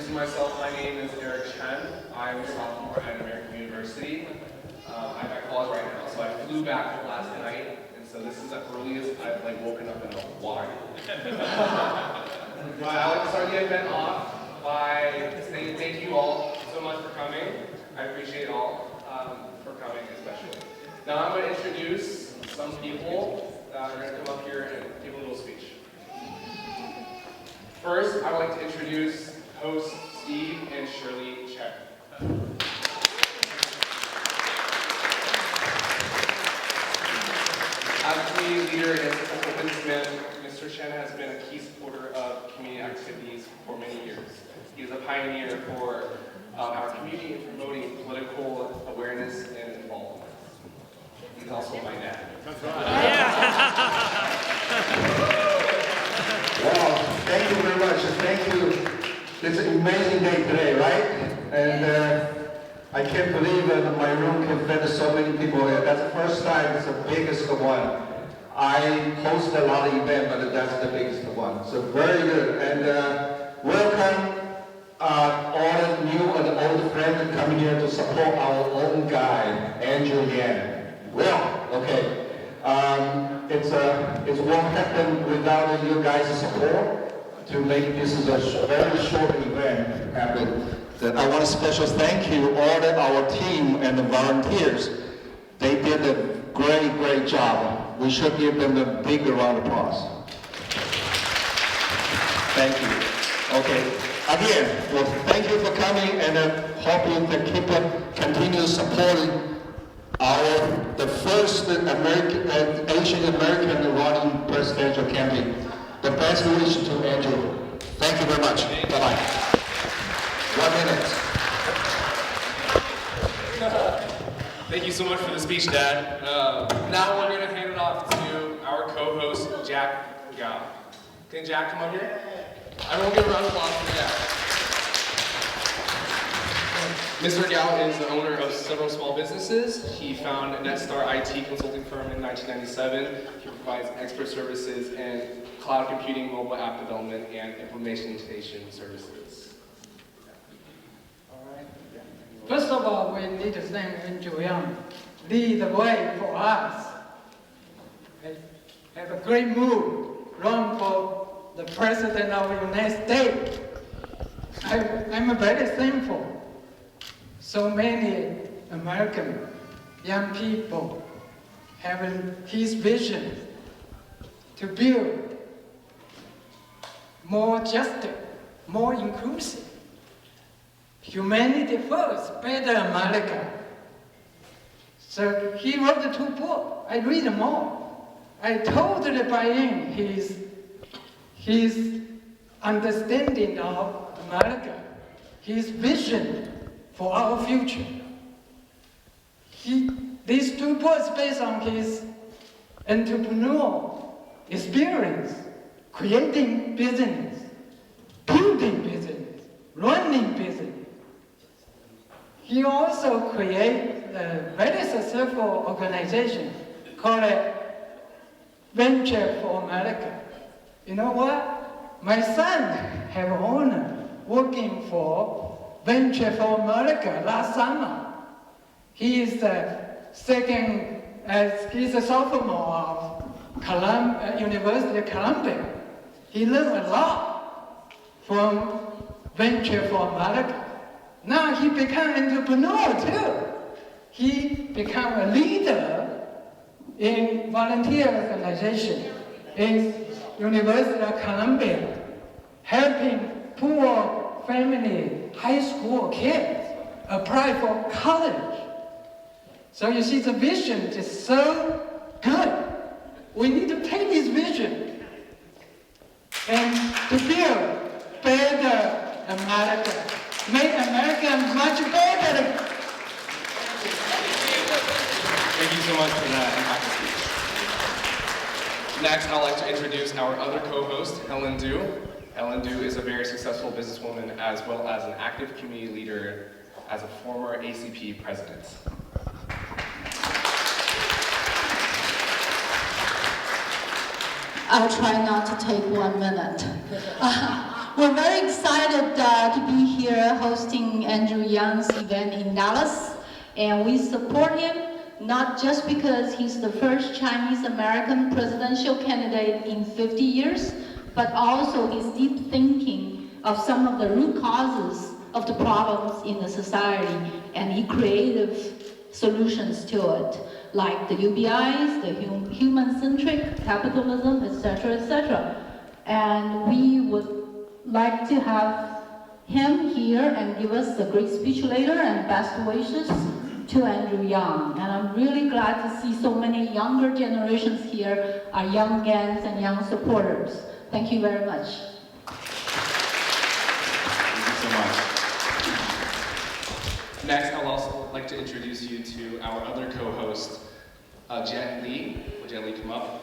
introducing myself, my name is Eric Chen. I'm a sophomore at American University. I'm at college right now, so I flew back last night, and so this is the earliest I've woken up in a while. But I like to start the event off by saying thank you all so much for coming. I appreciate all for coming, especially. Now I'm going to introduce some people that are going to come up here and give a little speech. First, I would like to introduce hosts Steve and Shirley Chen. As a community leader and successful businessman, Mr. Chen has been a key supporter of community activities for many years. He is a pioneer for our community in promoting political awareness and involvement. He's also my dad. That's right. Wow, thank you very much. Thank you. It's an amazing day today, right? And I can't believe that my room can fit so many people. That's the first time. It's the biggest one. I host a lot of events, but that's the biggest one. So very good. And welcome all the new and old friends coming here to support our own guy, Andrew Yan. Well, okay. It won't happen without you guys' support to make this is a very short event happen. That I want a special thank you all of our team and the volunteers. They did a great job. We should give them a big round of applause. Thank you. Okay. Again, well, thank you for coming, and hope you can continue supporting the first Asian American running presidential campaign. The best wish to Andrew. Thank you very much. Bye-bye. 1 minute. Thank you so much for the speech, Dad. Now we're going to hand it off to our co-host, Jack Gao. Can Jack come up here? Everyone give a round of applause for Jack. Mr. Gao is the owner of several small businesses. He founded NetStar IT consulting firm in 1997. He provides expert services in cloud computing, mobile app development, and implementation services. First of all, we need to thank Andrew Yang, lead the way for us. Have a great move, run for the President of the United States. I'm very thankful. So many American young people having his vision to build more just, more inclusive, humanity first, better America. So he wrote the 2 books. I read them all. I totally buy in his understanding of America, his vision for our future. These 2 books based on his entrepreneurial experience, creating business, building business, running business. He also created a very successful organization called Venture for America. You know what? My son have honor working for Venture for America last summer. He is he's a sophomore of University of Columbia. He learned a lot from Venture for America. Now he became an entrepreneur too. He became a leader in volunteer organization in University of Columbia, helping poor family high school kids apply for college. So you see, the vision is so good. We need to take this vision and to build better America. Make America much better. Thank you so much for that impactful speech. Next, I'd like to introduce our other co-host, Helen Du. Helen Du is a very successful businesswoman as well as an active community leader as a former ACP president. I'll try not to take 1 minute. We're very excited to be here. hosting Andrew Young's event in Dallas, and we support him not just because he's the first Chinese American presidential candidate in 50 years, but also his deep thinking of some of the root causes of the problems in the society, and he creative solutions to it, like the UBIs, the human-centric capitalism, etc., etc. And we would like to have him here and give us a great speech later, and best wishes to Andrew Yang. And I'm really glad to see so many younger generations here are young Gans and young supporters. Thank you very much. Thank you so much. Next, I'll also like to introduce you to our other co-host, Jet Li. Will Jet Li come up?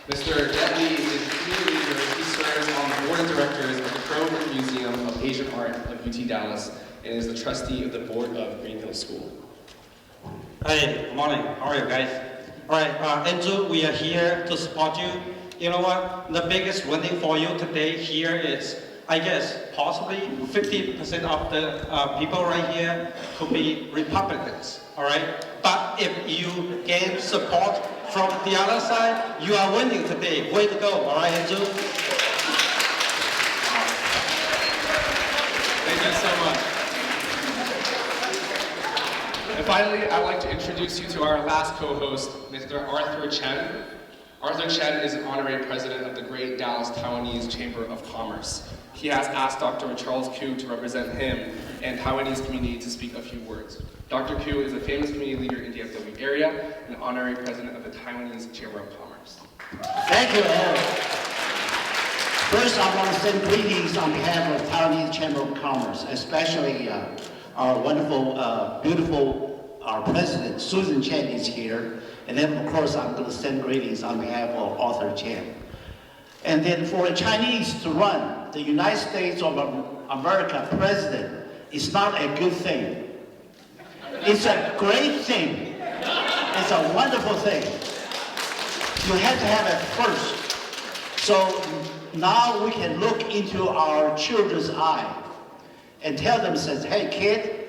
Mr. Jet Li is a community leader. He serves on the board of directors of the Crow Museum of Asian Art of UT Dallas and is the trustee of the board of Green Hill School. Hey, good morning. How are you guys? All right, Andrew, we are here to support you. You know what? The biggest winning for you today here is, I guess, possibly 50% of the people right here could be Republicans, all right? But if you gain support from the other side, you are winning today. Way to go, all right, Andrew? Thank you so much. And finally, I'd like to introduce you to our last co-host, Mr. Arthur Chen. Arthur Chen is an honorary president of the Great Dallas Taiwanese Chamber of Commerce. He has asked Dr. Charles Koo to represent him and Taiwanese community to speak a few words. Dr. Koo is a famous community leader in the DFW area and honorary president of the Taiwanese Chamber of Commerce. Thank you, Eric. First, I want to send greetings on behalf of Taiwanese Chamber of Commerce, especially our wonderful, beautiful, our president, Susan Chen, is here. And then, of course, I'm going to send greetings on behalf of Arthur Chen. And then for a Chinese to run the United States of America president is not a good thing. It's a great thing. It's a wonderful thing. You have to have it first. So now we can look into our children's eye and tell them, says, hey kid,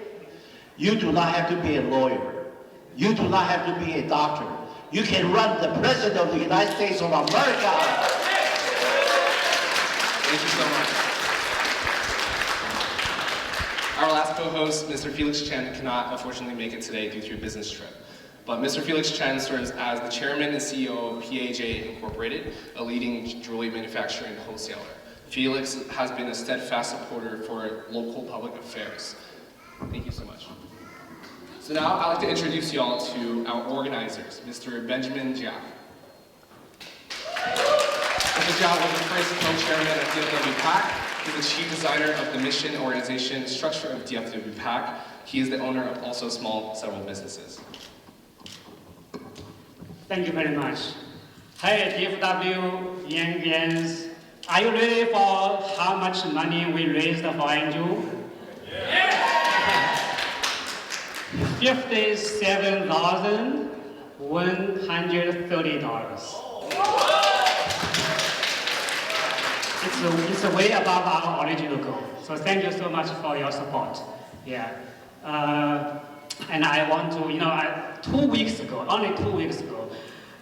you do not have to be a lawyer. You do not have to be a doctor. You can run the president of the United States of America. Thank you so much. Our last co-host, Mr. Felix Chen, cannot unfortunately make it today due to a business trip. But Mr. Felix Chen serves as the chairman and CEO of PAJ Incorporated, a leading jewelry manufacturer and wholesaler. Felix has been a steadfast supporter for local public affairs. Thank you so much. So now I'd like to introduce y'all to our organizers, Mr. Benjamin Jia. Mr. Jia was the first co-chairman of DFW PAC. He's the chief designer of the mission, organization, structure of DFW PAC. He is the owner of also several businesses. Thank you very much. Hey, DFW Yangens, are you ready for how much money we raised for Andrew? Yeah! $57,130. It's way above our original goal. So thank you so much for your support. Yeah. And I want to, 2 weeks ago, only 2 weeks ago,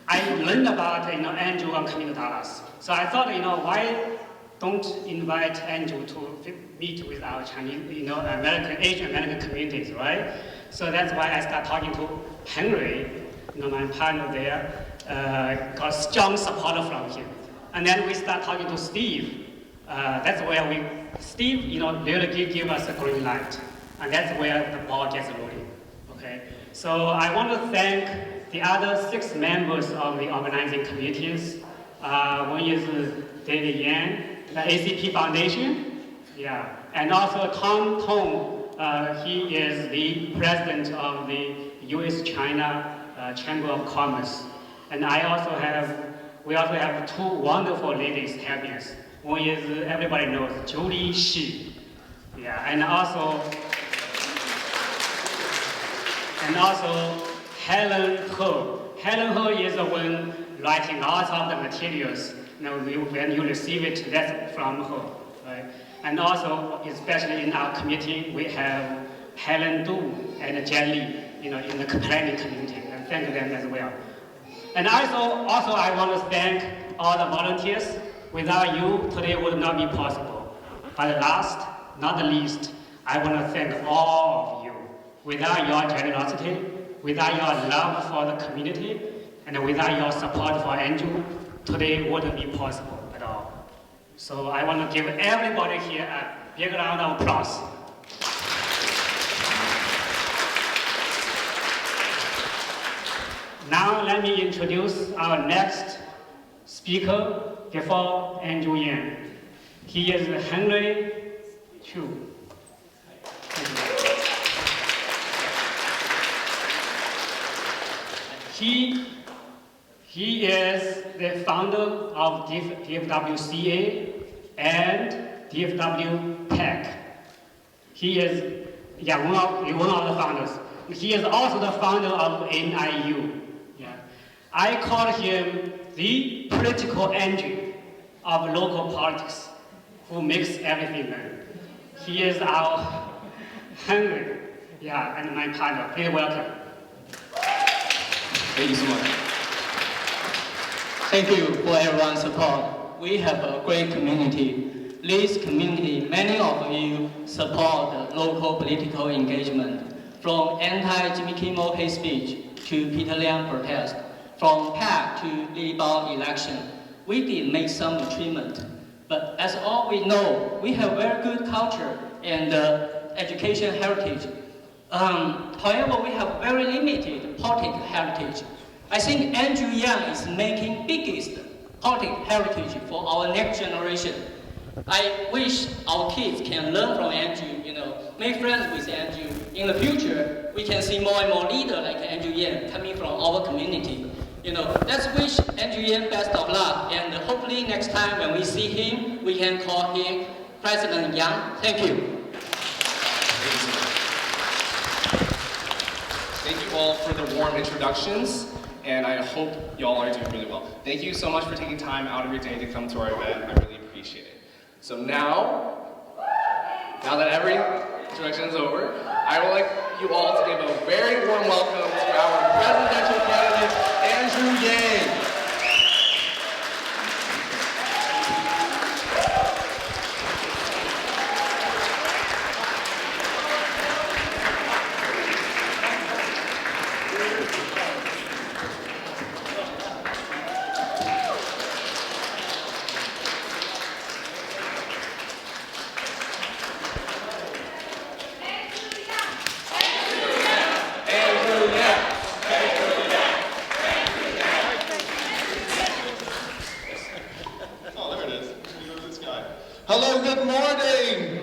I learned about, Andrew coming to Dallas. So I thought, why don't invite Andrew to meet with our Chinese, Asian American communities, right? So that's why I started talking to Henry, my partner there, got strong support from him. And then we start talking to Steve. That's where Steve, really give us a green light. And that's where the ball gets rolling, okay? So I want to thank the other 6 members of the organizing committees. One is David Yan, the ACP Foundation, yeah. And also Tom Tong, he is the president of the U.S.-China Chamber of Commerce. And we also have 2 wonderful ladies helping us. One is, everybody knows, Julie Shi. Yeah, and also Helen He. Helen He is the one writing lots of the materials. When you receive it, that's from her, right? And also, especially in our committee, we have Helen Du and Jen Lee, in the planning community, and thank them as well. And also I want to thank all the volunteers. Without you, today would not be possible. But last, not the least, I want to thank all of you. Without your generosity, without your love for the community, and without your support for Andrew, today wouldn't be possible at all. So I want to give everybody here a big round of applause. Now let me introduce our next speaker before Andrew Yang. He is Henry Chu. He is the founder of DFWCA and DFW Tech. He is one of the founders. He is also the founder of NIU. Yeah. I call him the political engine of local politics, who makes everything learn. He is our Henry, and my partner. Please welcome. Thank you so much. Thank you for everyone's support. We have a great community. This community, many of you support the local political engagement, from anti-Jimmy Kimmel hate speech to Peter Liang protest, from PAC to Li Bao election. We did make some achievement, but as all we know, we have very good culture and education heritage. However, we have very limited political heritage. I think Andrew Yang is making biggest political heritage for our next generation. I wish our kids can learn from Andrew, make friends with Andrew. In the future, we can see more and more leaders like Andrew Yang coming from our community. Let's wish Andrew Yang best of luck, and hopefully next time when we see him, we can call him President Yang. Thank you. Thank you all for the warm introductions, and I hope you all are doing really well. Thank you so much for taking time out of your day to come to our event. I really appreciate it. So now that every introduction is over, I would like you all to give a very warm welcome to our presidential candidate, Andrew Yang. Hello, good morning.